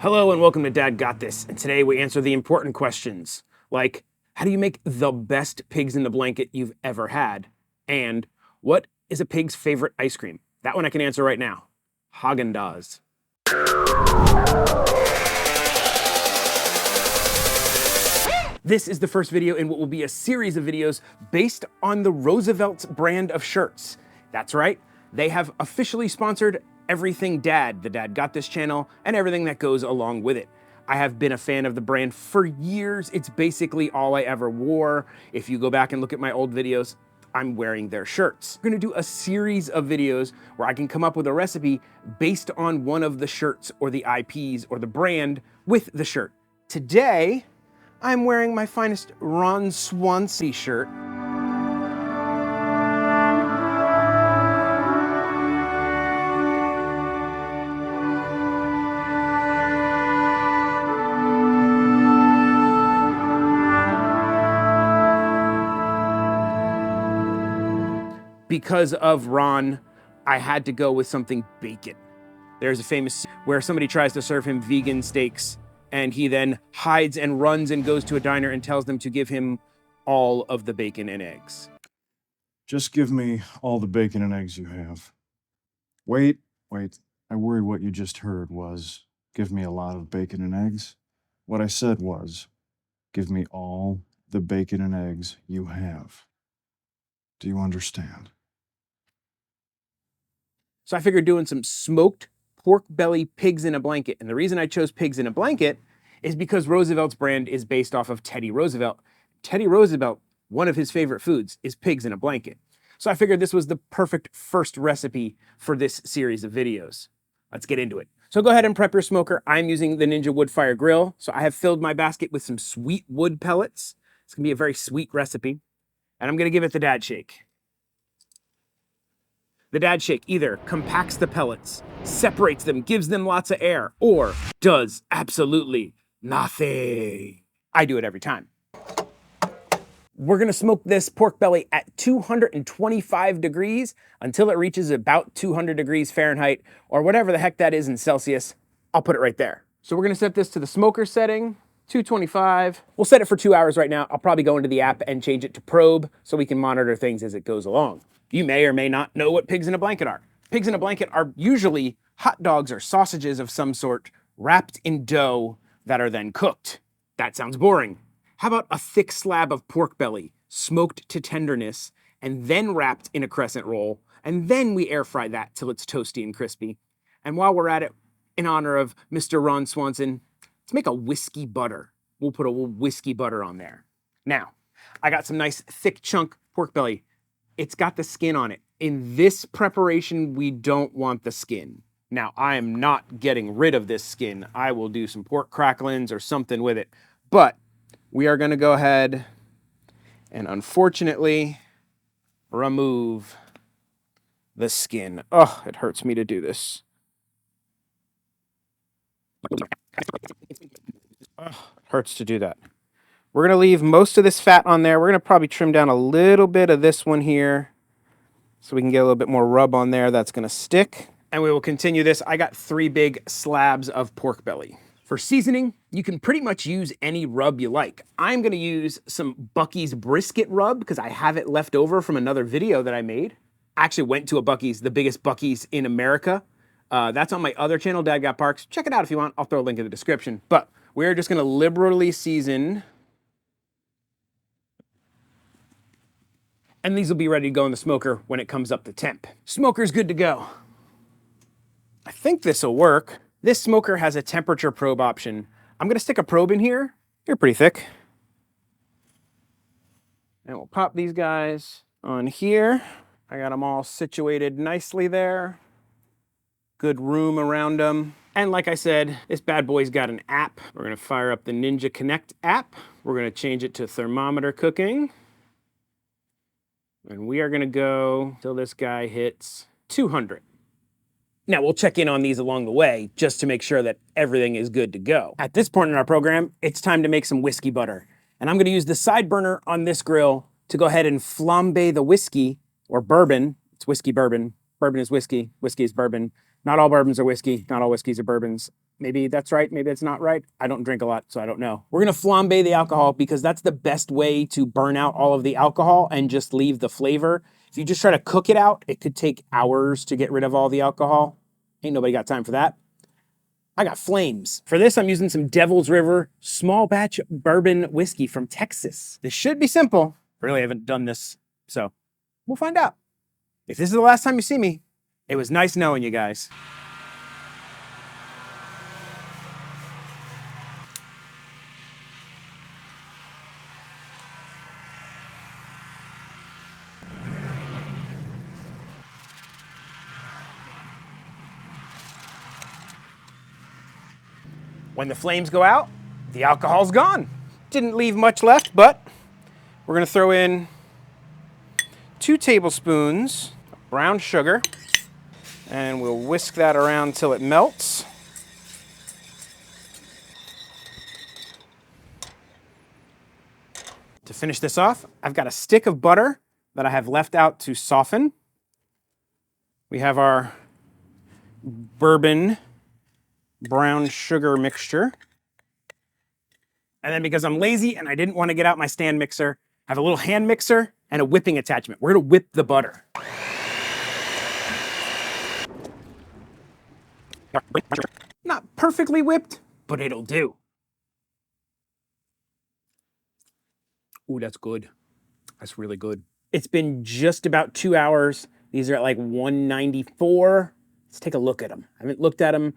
Hello and welcome to Dad Got This, and today we answer the important questions, like how do you make the best pigs in the blanket you've ever had? And what is a pig's favorite ice cream? That one I can answer right now. Haagen-Dazs. This is the first video in what will be a series of videos based on the Roosevelts brand of shirts. That's right, they have officially sponsored Everything Dad, the Dad Got This channel, and everything that goes along with it. I have been a fan of the brand for years. It's basically all I ever wore. If you go back and look at my old videos, I'm wearing their shirts. We're gonna do a series of videos where I can come up with a recipe based on one of the shirts or the IPs or the brand with the shirt. Today, I'm wearing my finest Ron Swanson shirt. Because of Ron, I had to go with something bacon. There's a famous where somebody tries to serve him vegan steaks and he then hides and runs and goes to a diner and tells them to give him all of the bacon and eggs. Just give me all the bacon and eggs you have. Wait. I worry what you just heard was, give me a lot of bacon and eggs. What I said was, give me all the bacon and eggs you have. Do you understand? So I figured doing some smoked pork belly pigs in a blanket. And the reason I chose pigs in a blanket is because Roosevelt's brand is based off of Teddy Roosevelt. Teddy Roosevelt, one of his favorite foods is pigs in a blanket. So I figured this was the perfect first recipe for this series of videos. Let's get into it. So go ahead and prep your smoker. I'm using the Ninja Woodfire Grill. So I have filled my basket with some sweet wood pellets. It's gonna be a very sweet recipe. And I'm gonna give it the Dad Shake. The Dad Shake either compacts the pellets, separates them, gives them lots of air, or does absolutely nothing. I do it every time. We're gonna smoke this pork belly at 225 degrees until it reaches about 200 degrees Fahrenheit, or whatever the heck that is in Celsius. I'll put it right there. So we're gonna set this to the smoker setting, 225. We'll set it for 2 hours right now. I'll probably go into the app and change it to probe so we can monitor things as it goes along. You may or may not know what pigs in a blanket are. Pigs in a blanket are usually hot dogs or sausages of some sort wrapped in dough that are then cooked. That sounds boring. How about a thick slab of pork belly, smoked to tenderness, and then wrapped in a crescent roll, and then we air fry that till it's toasty and crispy. And while we're at it, in honor of Mr. Ron Swanson, let's make a whiskey butter. We'll put a little whiskey butter on there. Now, I got some nice thick chunk pork belly. It's got the skin on it. In this preparation, we don't want the skin. Now, I am not getting rid of this skin. I will do some pork cracklings or something with it. But we are gonna go ahead and unfortunately remove the skin. Oh, it hurts me to do this. Oh, it hurts to do that. We're gonna leave most of this fat on there. We're gonna probably trim down a little bit of this one here so we can get a little bit more rub on there. That's gonna stick. And we will continue this. I got 3 big slabs of pork belly. For seasoning, you can pretty much use any rub you like. I'm gonna use some Buc-ee's brisket rub because I have it left over from another video that I made. I actually went to a Buc-ee's, the biggest Buc-ee's in America. That's on my other channel, Dad Got Parks. Check it out if you want. I'll throw a link in the description. But we're just gonna liberally season. And these will be ready to go in the smoker when it comes up to temp. Smoker's good to go. I think this will work. This smoker has a temperature probe option. I'm gonna stick a probe in here. They're pretty thick. And we'll pop these guys on here. I got them all situated nicely there. Good room around them. And like I said, this bad boy's got an app. We're gonna fire up the Ninja Connect app. We're gonna change it to thermometer cooking. And we are gonna go till this guy hits 200. Now we'll check in on these along the way just to make sure that everything is good to go. At this point in our program, it's time to make some whiskey butter. And I'm gonna use the side burner on this grill to go ahead and flambe the whiskey, or bourbon. It's whiskey bourbon. Bourbon is whiskey, whiskey is bourbon. Not all bourbons are whiskey. Not all whiskeys are bourbons. Maybe that's right. Maybe that's not right. I don't drink a lot, so I don't know. We're going to flambe the alcohol because that's the best way to burn out all of the alcohol and just leave the flavor. If you just try to cook it out, it could take hours to get rid of all the alcohol. Ain't nobody got time for that. I got flames. For this, I'm using some Devil's River small batch bourbon whiskey from Texas. This should be simple. Really haven't done this, so we'll find out. If this is the last time you see me, it was nice knowing you guys. When the flames go out, the alcohol's gone. Didn't leave much left, but we're gonna throw in 2 tablespoons of brown sugar, and we'll whisk that around till it melts. To finish this off, I've got a stick of butter that I have left out to soften. We have our bourbon brown sugar mixture. And then because I'm lazy and I didn't want to get out my stand mixer, I have a little hand mixer and a whipping attachment. We're gonna whip the butter. Not perfectly whipped, but it'll do. Ooh, that's good. That's really good. It's been just about 2 hours. These are at like 194. Let's take a look at them. I haven't looked at them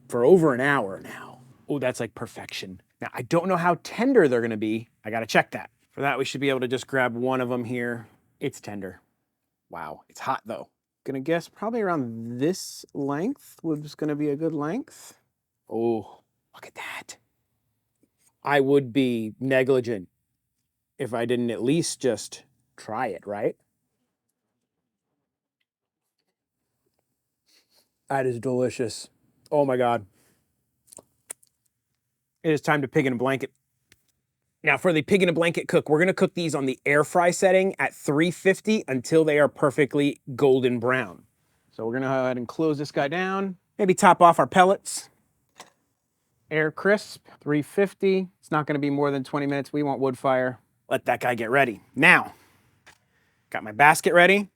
for over an hour now. Oh, that's like perfection. Now, I don't know how tender they're gonna be. I gotta check that. For that, we should be able to just grab one of them here. It's tender. Wow, it's hot though. Gonna guess probably around this length was gonna be a good length. Oh, look at that. I would be negligent if I didn't at least just try it, right? That is delicious. Oh my God. It is time to pig in a blanket. Now for the pig in a blanket cook, we're gonna cook these on the air fry setting at 350 until they are perfectly golden brown. So we're gonna go ahead and close this guy down. Maybe top off our pellets. Air crisp, 350. It's not gonna be more than 20 minutes. We want wood fire. Let that guy get ready. Now, got my basket ready.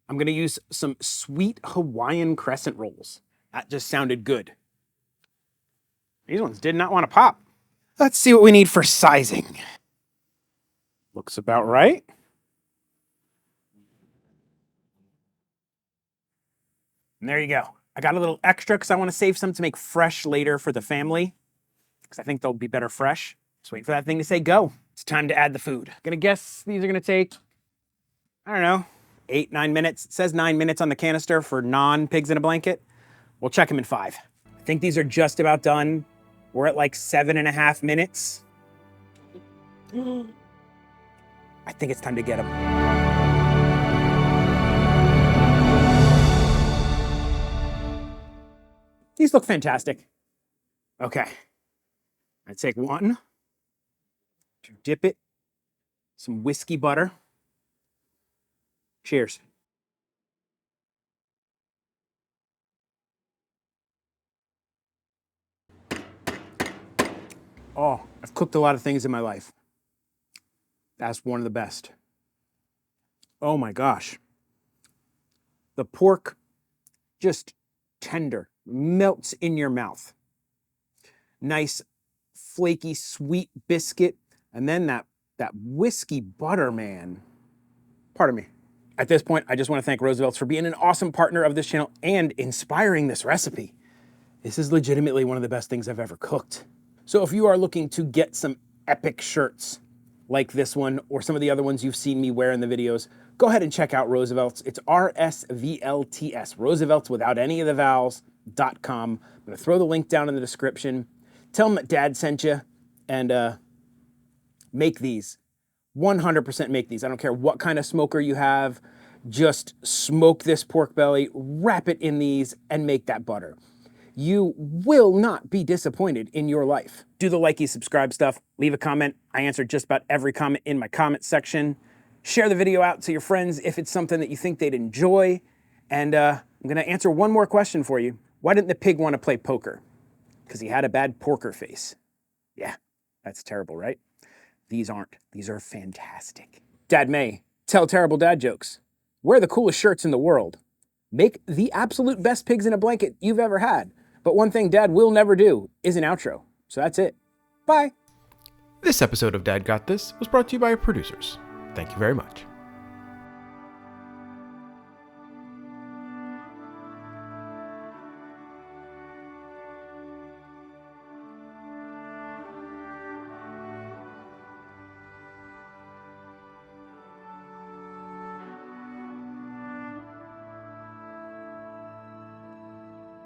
I'm gonna use some sweet Hawaiian crescent rolls. That just sounded good. These ones did not want to pop. Let's see what we need for sizing. Looks about right. And there you go. I got a little extra because I want to save some to make fresh later for the family, because I think they'll be better fresh. Just wait for that thing to say go. It's time to add the food. Gonna guess these are gonna take, I don't know, 8, 9 minutes. It says 9 minutes on the canister for non-pigs in a blanket. We'll check them in 5. I think these are just about done. We're at like 7.5 minutes. I think it's time to get them. These look fantastic. Okay. I take one to dip it, some whiskey butter. Cheers. Oh, I've cooked a lot of things in my life. That's one of the best. Oh my gosh. The pork, just tender, melts in your mouth. Nice, flaky, sweet biscuit. And then that whiskey butter, man. Pardon me. At this point, I just want to thank Roosevelts for being an awesome partner of this channel and inspiring this recipe. This is legitimately one of the best things I've ever cooked. So if you are looking to get some epic shirts like this one or some of the other ones you've seen me wear in the videos, go ahead and check out Roosevelts. It's RSVLTS, Roosevelts without any of the vowels.com. I'm gonna throw the link down in the description. Tell them that Dad sent you and make these. 100% make these. I don't care what kind of smoker you have. Just smoke this pork belly, wrap it in these, and make that butter. You will not be disappointed in your life. Do the likey, subscribe stuff, leave a comment. I answer just about every comment in my comment section. Share the video out to your friends if it's something that you think they'd enjoy. And I'm going to answer one more question for you. Why didn't the pig want to play poker? Because he had a bad porker face. Yeah, that's terrible, right? These aren't. These are fantastic. Dad May, tell terrible dad jokes. Wear the coolest shirts in the world. Make the absolute best pigs in a blanket you've ever had. But one thing Dad will never do is an outro. So that's it. Bye. This episode of Dad Got This was brought to you by our producers. Thank you very much.